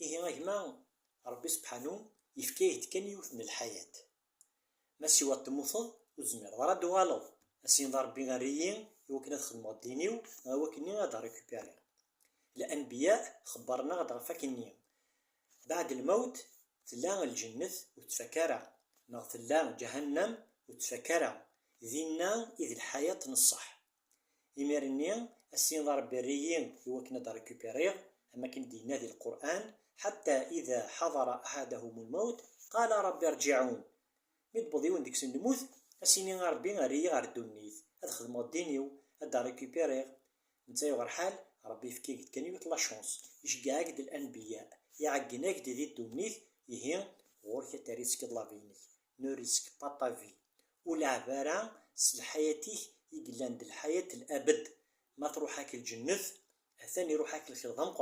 إيه غيما ربي سبحانه يفكيه كان يوث من الحياة ما سوى تموثض وزمير ضرا دوالو أسين ضار ربي غاريين يوكنا تخدمو الدينيو وكني غادا ريكوبيري الأنبياء خبرنا غادا فاكني بعد الموت تلا الجنة وتفكرها تلا جهنم وتفكرها ذينا إذ الحياة نصح إميرني أسين ضار ربي ريين يوكنا دا ريكوبيري أما كن دينا ذي القرآن حتى إذا حضر أحدهم الموت قال ربي ارجعون متبضيون ديك سن الموت أسيني ربي غاري غار الدنيث هاد خدمو الدينيو هاد ريكوبيريغ نتايا غار حال ربي يفكيك كان يوت لا شونس يشقاك د الأنبياء يعقناك دي الدنيث يهي غورك تاريسك لافيني نو ريسك با طافي ولا عبارة سلحياتيه يقلان د الحياة الأبد ما تروحاك الجنة ثاني روحاك الخدام